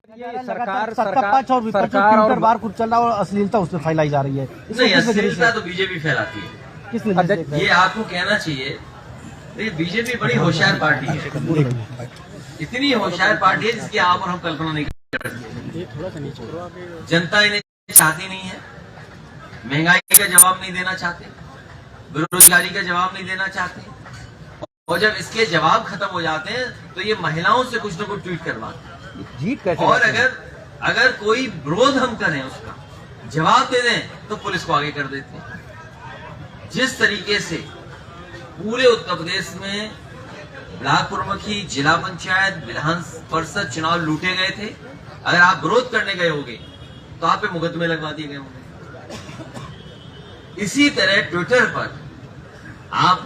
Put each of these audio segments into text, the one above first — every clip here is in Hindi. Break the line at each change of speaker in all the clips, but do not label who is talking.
सरकार और बार कुछ चल रहा है और अश्लीलता उसमें फैलाई जा रही है।
नहीं, अश्लीलता तो बीजेपी फैलाती है।
किस वजह से?
ये आपको कहना चाहिए, बीजेपी बड़ी होशियार पार्टी है, इतनी होशियार पार्टी है जिसकी आप और हम कल्पना नहीं कर सकते। जनता इन्हें चाहती नहीं है, महंगाई का जवाब नहीं देना चाहते, बेरोजगारी का जवाब नहीं देना चाहते, और जब इसके जवाब खत्म हो जाते हैं तो ये महिलाओं से कुछ न कुछ ट्वीट करवाते हैं। और अगर कोई विरोध हम करें, उसका जवाब दे दें तो पुलिस को आगे कर देते हैं। जिस तरीके से पूरे उत्तर प्रदेश में ब्लॉक प्रमुखी, जिला पंचायत, विधान परिषद चुनाव लूटे गए थे, अगर आप विरोध करने गए होंगे तो आप पे मुकदमे लगवा दिए गए होंगे। इसी तरह ट्विटर पर आप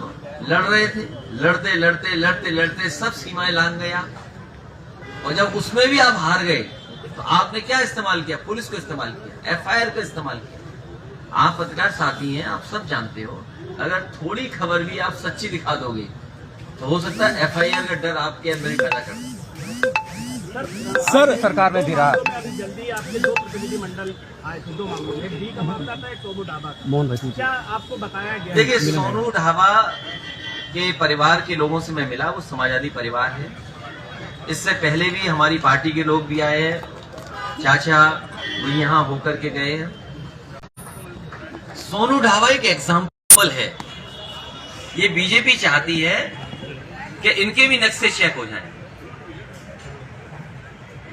लड़ रहे थे, लड़ते लड़ते लड़ते लड़ते सब सीमाएं लांघ गया, और जब उसमें भी आप हार गए तो आपने क्या इस्तेमाल किया? पुलिस को इस्तेमाल किया, एफआईआर का इस्तेमाल किया। आप पत्रकार साथी हैं, आप सब जानते हो, अगर थोड़ी खबर भी आप सच्ची दिखा दोगे तो हो सकता है एफआईआर का डर आपके अंदर ही पैदा कर दे।
सर, सरकार ने दिया
जल्दी आपके 2 प्रतिनिधिमंडल आए थे, 2 मामलों में, एक डी कमल का था, एक सोनू ढाबा का। क्या आपको बताया गया?
देखिए, सोनू ढाबा के परिवार के लोगों से मैं मिला, वो समाजवादी परिवार है। इससे पहले भी हमारी पार्टी के लोग भी आए हैं, चाचा वो यहाँ होकर के गए हैं। सोनू ढाबा एक एग्जाम्पल है। ये बीजेपी चाहती है कि इनके भी नक्शे चेक हो जाएं।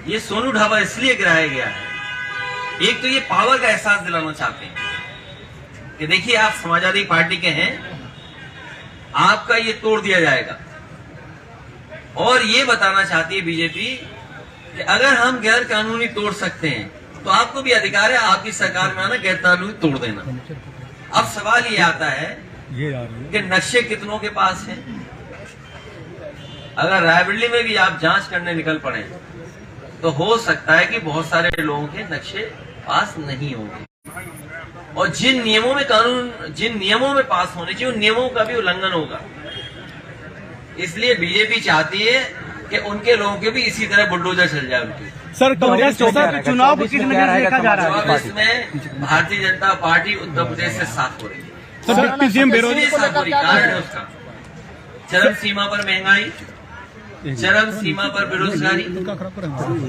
ये सोनू ढाबा इसलिए गिराया गया है, एक तो ये पावर का एहसास दिलाना चाहते हैं कि देखिए आप समाजवादी पार्टी के हैं, आपका ये तोड़ दिया जाएगा। और ये बताना चाहती है बीजेपी कि अगर हम गैर कानूनी तोड़ सकते हैं तो आपको भी अधिकार है आपकी सरकार में आना, गैर कानूनी तोड़ देना। अब सवाल ये आता है कि नक्शे कितनों के पास हैं। अगर रायबरेली में भी आप जांच करने निकल पड़े तो हो सकता है कि बहुत सारे लोगों के नक्शे पास नहीं होंगे, और जिन नियमों में पास होने चाहिए उन नियमों का भी उल्लंघन होगा। इसलिए बीजेपी चाहती है कि उनके लोगों के भी इसी तरह बुलडोजर चल जाए उनकी।
सर, चुनाव को किस नजर से देखा जा रहा है?
इसमें भारतीय जनता पार्टी उत्तर प्रदेश से साफ हो रही है। कारण है उसका चरम सीमा पर महंगाई, चरम सीमा पर बेरोजगारी,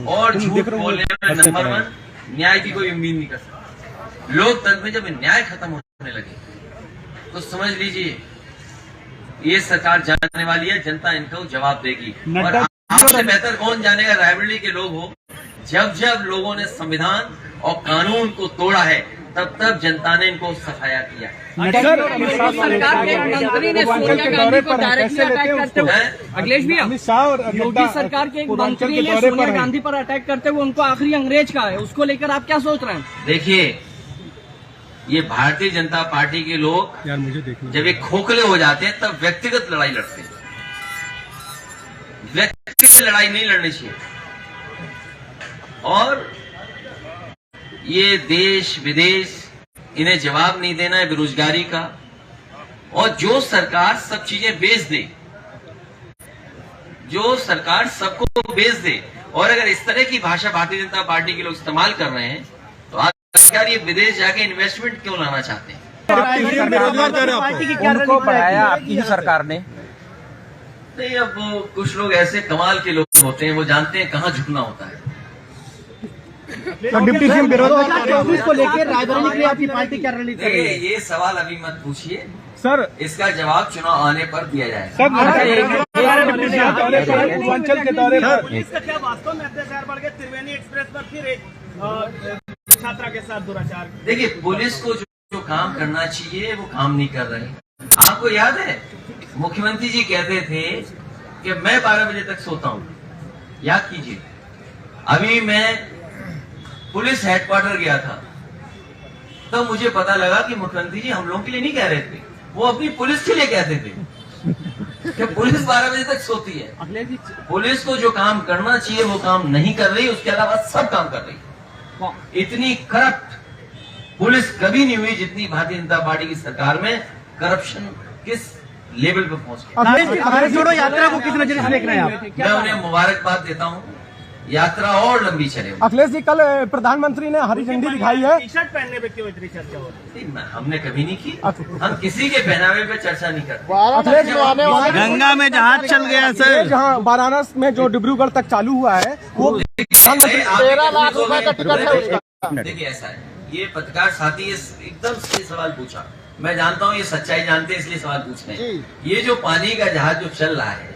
और झूठ बोलने में नंबर 1, न्याय की कोई उम्मीद नहीं कर सकता। लोकतंत्र में जब न्याय खत्म होने लगे तो समझ लीजिए ये सरकार जाने वाली है, जनता इनको जवाब देगी। और आपसे बेहतर कौन जानेगा, रायबरेली के लोग हो, जब जब लोगों ने संविधान और कानून को तोड़ा है तब तब जनता ने इनको सफाया किया।
सरकार के एक मंत्री ने सोनिया गांधी को डायरेक्टली अटैक करते हुए, अखिलेश भैया, योगी सरकार के एक मंत्री ने सोनिया गांधी पर अटैक करते हुए उनको आखिरी अंग्रेज कहा है, उसको लेकर आप क्या सोच रहे हैं?
देखिए, ये भारतीय जनता पार्टी के लोग जब ये खोखले हो जाते हैं तब व्यक्तिगत लड़ाई लड़ते हैं। व्यक्तिगत लड़ाई नहीं लड़नी चाहिए। और ये देश विदेश इन्हें जवाब नहीं देना है बेरोजगारी का, और जो सरकार सब चीजें बेच दे, जो सरकार सबको बेच दे, और अगर इस तरह की भाषा भारतीय जनता पार्टी के लोग इस्तेमाल कर रहे हैं तो सरकार ये विदेश जाके इन्वेस्टमेंट क्यों लाना चाहते हैं?
उनको बढ़ाया आपकी ही सरकार ने।
नहीं, अब वो कुछ लोग ऐसे कमाल के लोग होते हैं, वो जानते हैं कहाँ झुकना होता है।
डिप्टी सीएम विरोध को लेकर रायबरेली के लिए आपकी पार्टी क्या रणनीति है?
ये सवाल अभी मत पूछिए
सर,
इसका जवाब चुनाव आने पर दिया जाएगा।
पूर्वांचल के दौरे पर इसका क्या वास्तव में अत्याचार बढ़ गए? त्रिवेणी एक्सप्रेस पर फिर एक छात्रा के साथ दुराचार।
देखिए, पुलिस को जो काम करना चाहिए वो काम नहीं कर रहे। आपको याद है मुख्यमंत्री जी कहते थे कि मैं 12 बजे तक सोता हूँ, याद कीजिए। अभी मैं पुलिस हेडक्वार्टर गया था तो मुझे पता लगा कि मुख्यमंत्री जी हम लोगों के लिए नहीं कह रहे थे, वो अपनी पुलिस के लिए कहते थे कि पुलिस 12 बजे तक सोती है। पुलिस को जो काम करना चाहिए वो काम नहीं कर रही, उसके अलावा सब काम कर रही है। इतनी करप्ट पुलिस कभी नहीं हुई जितनी भारतीय जनता पार्टी की सरकार में करप्शन किस लेवल पे पहुंच गया।
भारत जोड़ो यात्रा को किस नजर से देख रहे हैं आप?
मैं उन्हें मुबारकबाद देता हूं यात्रा और लंबी चले।
अखिलेश जी, कल प्रधानमंत्री ने हरी झंडी दिखाई है।
टी शर्ट पहनने पे क्यों इतनी चर्चा हो रही है?
हमने कभी नहीं की, हम किसी के पहनावे पे चर्चा नहीं करते।
गंगा में जहाज चल गया सर, जहाँ वाराणसी में जो डिब्रूगढ़ तक चालू हुआ है वो प्रधानमंत्री 13 लाख रुपए का टिकट है उसका।
देखिए ऐसा है, ये पत्रकार साथी एकदम सही सवाल पूछा। मैं जानता हूँ ये सच्चाई जानते हैं इसलिए सवाल पूछ रहे हैं। ये जो पानी का जहाज जो चल रहा है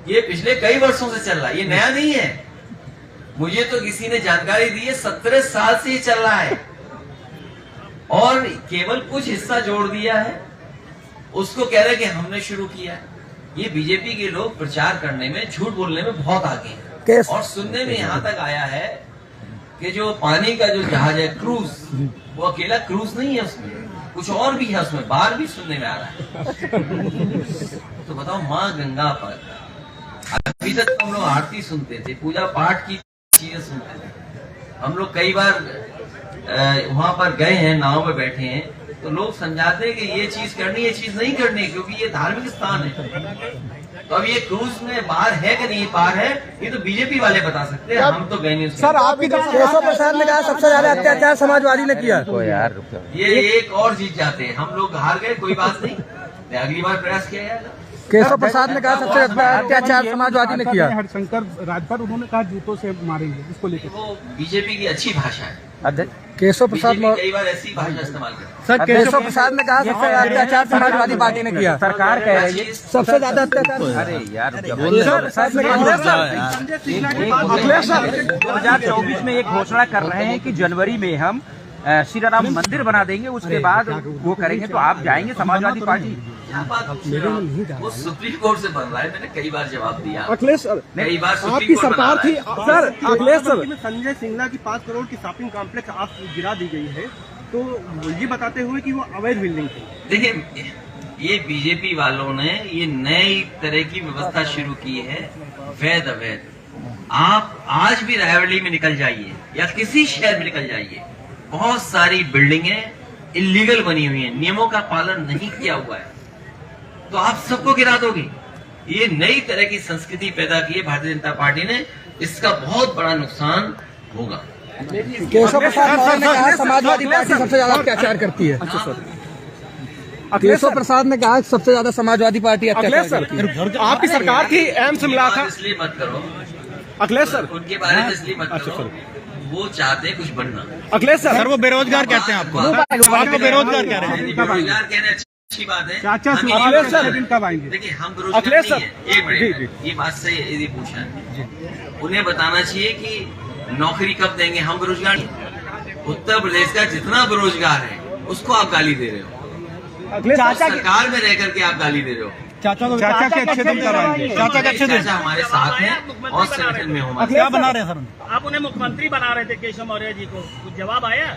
ये पिछले कई वर्षों से चल रहा है, ये नया नहीं है। मुझे तो किसी ने जानकारी दी है 17 साल से ये चल रहा है और केवल कुछ हिस्सा जोड़ दिया है, उसको कह रहे कि हमने शुरू किया। ये बीजेपी के लोग प्रचार करने में, झूठ बोलने में बहुत आगे हैं। और सुनने में यहाँ तक आया है कि जो पानी का जो जहाज है क्रूज, वो अकेला क्रूज नहीं है, उसमें कुछ और भी है, उसमें बार भी सुनने में आ रहा है। तो बताओ, माँ गंगा पर अभी तक हम लोग आरती सुनते थे, पूजा पाठ की चीजें सुनते थे। हम लोग कई बार वहां पर गए हैं, नाव में बैठे हैं, तो लोग समझाते हैं कि ये चीज करनी, ये चीज नहीं करनी, क्योंकि ये धार्मिक स्थान है। तो अब ये क्रूज में बाहर है कि नहीं पार है, ये तो बीजेपी वाले बता सकते हैं, हम तो गए नहीं। सर, आपकी
केशव प्रसाद ने कहा सबसे ज्यादा अत्याचार समाजवादी ने किया।
ये एक और जीत जाते हैं, हम लोग हार गए, कोई बात नहीं, अगली बार प्रयास किया जाएगा।
केशव प्रसाद ने कहा सबसे अत्याचार समाजवादी ने किया।
हरिशंकर राजभर उन्होंने कहा जूतों से मारेंगे, इसको लेकर
वो बीजेपी की अच्छी भाषा है।
केशव प्रसाद
कई बार ऐसी भाषा इस्तेमाल करते हैं।
केशव प्रसाद ने कहा सबसे अत्याचार समाजवादी पार्टी ने किया। सरकार कह रही है सबसे ज्यादा अत्याचार।
अरे यार, 2024 में एक घोषणा कर रहे हैं कि जनवरी में हम श्री राम मंदिर बना देंगे, उसके बाद वो करेंगे, तो आप जाएंगे समाजवादी पार्टी?
वो सुप्रीम कोर्ट से बन रहा है, मैंने कई बार जवाब दिया।
अखिलेश सर,
कई बार
आपकी सरकार थी सर, अखिलेश सर,
संजय सिंगला की 5 करोड़ की शॉपिंग कॉम्प्लेक्स आप गिरा दी गई है, तो ये बताते हुए कि वो अवैध बिल्डिंग थी।
देखिए, ये बीजेपी वालों ने ये नई तरह की व्यवस्था शुरू की है, वैध अवैध। आप आज भी रायबरेली में निकल जाइए या किसी शहर में निकल जाइए, बहुत सारी बिल्डिंगें इलीगल बनी हुई हैं, नियमों का पालन नहीं किया हुआ है, तो आप सबको गिरा दोगे। ये नई तरह की संस्कृति पैदा की है भारतीय जनता पार्टी ने, इसका बहुत बड़ा नुकसान होगा।
केशव प्रसाद ने कहा समाजवादी पार्टी सबसे ज्यादा अत्याचार करती है। केशव प्रसाद ने कहा सबसे ज्यादा समाजवादी पार्टी अत्याचार करती है। आपकी सरकार थी, एम्स मिला था।
इसलिए मत करो
अखिलेश सर,
उनके बारे में इसलिए मत करो, वो चाहते हैं कुछ बनना।
अखिलेश सर,
वो बेरोजगार कहते हैं आपको, आपको बेरोजगार कह रहे हैं।
बेरोजगार कहने अच्छी बात है।
चाचा
अखिलेश
सर कब आएंगे?
देखिए, हम बेरोजगार नहीं है। एक मिनट, ये बात सही है, यदि पूछा है उन्हें बताना चाहिए कि नौकरी कब देंगे। हम बेरोजगार नहीं। उत्तर प्रदेश का जितना बेरोजगार है उसको आप गाली दे रहे हो, सरकार में रह करके आप गाली दे रहे हो।
चाचा के अच्छे दिन कब आएंगे? चाचा के अच्छे दिन
चाचा हमारे साथ हैं और संगठन में हमारे।
क्या बना रहे हैं सर?
आप उन्हें मुख्यमंत्री बना रहे थे, केशव मौर्य जी को, कुछ जवाब आया?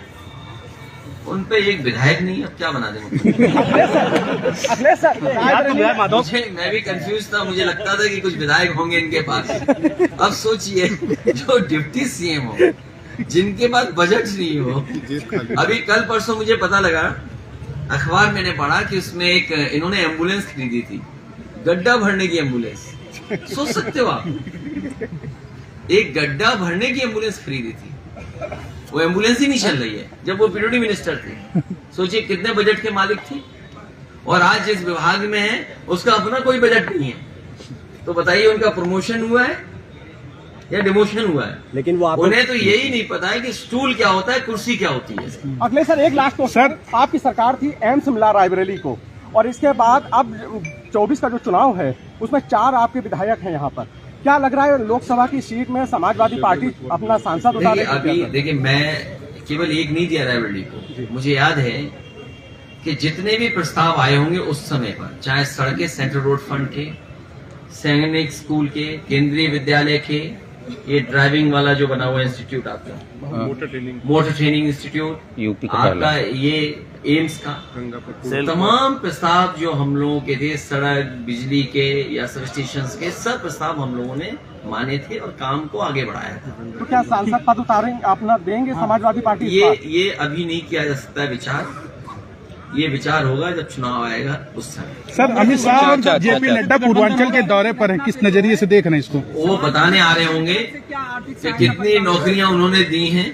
उन पे एक विधायक नहीं, अब क्या बना दें।
अखिलेश सर,
मैं भी कंफ्यूज था, मुझे लगता था कि कुछ विधायक होंगे इनके पास। अब सोचिए, जो डिप्टी सीएम हो, जिनके पास बजट नहीं हो। अभी कल परसों मुझे पता लगा, अखबार मैंने पढ़ा कि उसमें एक इन्होंने एम्बुलेंस खरीदी थी, गड्ढा भरने की एम्बुलेंस। सोच सकते हो आप, एक गड्ढा भरने की एम्बुलेंस खरीदी थी, वो एम्बुलेंस ही नहीं चल रही है जब वो पीडब्ल्यूडी मिनिस्टर थे। सोचिए कितने बजट के मालिक थे, और आज जिस विभाग में है उसका अपना कोई बजट नहीं है। तो बताइए, उनका प्रमोशन हुआ है या डिमोशन हुआ है?
लेकिन वो
उन्हें तो यही नहीं पता है कि स्टूल क्या होता है, कुर्सी क्या होती है।
अखिलेश सर, एक लास्ट क्वेश्चन। आपकी सरकार थी, एम्स मिला रायबरेली को, और इसके बाद अब 24 का जो चुनाव है उसमें 4 आपके विधायक हैं यहाँ पर। क्या लग रहा है लोकसभा की सीट में समाजवादी पार्टी अपना सांसद उतार रही है?
अभी देखिए, मैं केवल एक नहीं दिया रायबरेली को। मुझे याद है कि जितने भी प्रस्ताव आए होंगे उस समय पर, चाहे सड़कें सेंट्रल रोड फंड के, सैनिक स्कूल के, केंद्रीय विद्यालय के, ये ड्राइविंग वाला जो बना हुआ इंस्टीट्यूट आपका, मोटर ट्रेनिंग इंस्टीट्यूट यूपी आपका, ये एम्स का, तमाम प्रस्ताव जो हम लोगों के थे, सड़क, बिजली के या सब स्टेशन के, सब प्रस्ताव हम लोगों ने माने थे और काम को आगे बढ़ाया था।
तो क्या सांसद पद उतारेंगे, अपना देंगे समाजवादी पार्टी?
ये अभी नहीं किया जा सकता विचार। ये विचार होगा जब चुनाव आएगा उस समय।
सर, अमित शाह और जेपी नड्डा पूर्वांचल के दौरे पर हैं, किस नजरिए से देख रहे हैं इसको?
वो बताने आ रहे होंगे कि कितनी नौकरियां उन्होंने दी हैं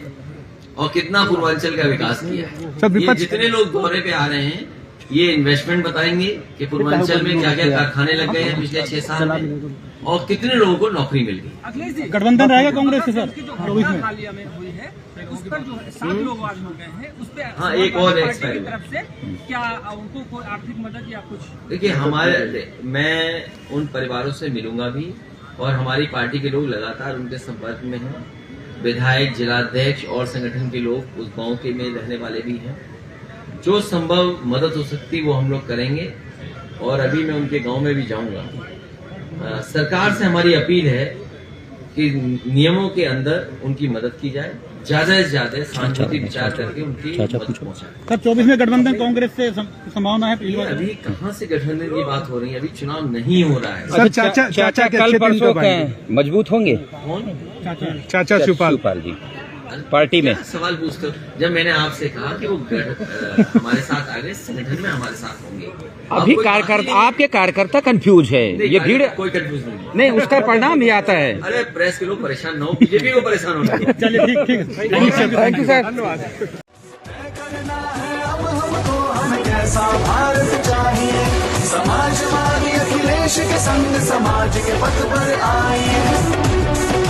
और कितना पूर्वांचल का विकास किया है। ये जितने लोग दौरे पे आ रहे हैं ये इन्वेस्टमेंट बताएंगे कि पूर्वांचल में क्या क्या कारखाने लग गए हैं पिछले 6 साल में और कितने लोगों को नौकरी मिल गई।
गठबंधन रहेगा कांग्रेस के सर?
हालिया में हुई है उस पर जो 7 लोग आज हो गए हैं उस पर
हाँ, एक और
एक्सपेरिमेंट तरफ से क्या उनको कोई आर्थिक मदद या कुछ?
देखिए मैं उन परिवारों से मिलूंगा भी और हमारी पार्टी के लोग लगातार उनके संपर्क में हैं। विधायक, जिलाध्यक्ष और संगठन के लोग उस गांव के में रहने वाले भी हैं। जो संभव मदद हो सकती वो हम लोग करेंगे और अभी मैं उनके गांव में भी जाऊंगा। सरकार से हमारी अपील है कि नियमों के अंदर उनकी मदद की जाए, ज्यादा से ज्यादा सांस्कृतिक विचार करके उनकी मदद पहुंचाए।
सर, 24 में गठबंधन कांग्रेस से संभावना है?
अभी कहाँ से गठबंधन की बात हो रही है? अभी चुनाव नहीं हो रहा है।
सर, चाचा कल परसों
मजबूत होंगे?
कौन?
चाचा शिवपाल
जी पार्टी में
सवाल पूछते हो। जब मैंने आपसे कहा कि वो हमारे साथ आ गए, संगठन में हमारे साथ होंगे।
अभी कार्यकर्ता, आपके कार्यकर्ता कंफ्यूज है। ये भीड़
कोई कंफ्यूज
नहीं, उसका परिणाम ही आता है।
अरे प्रेस के लोग परेशान न हो, बीजेपी को परेशान होना है।
चलिए, ठीक थैंक यू सर, धन्यवाद।
कैसा भारत चाहिए, समाजवादी अखिलेश के संग समाज के पथ पर आइए।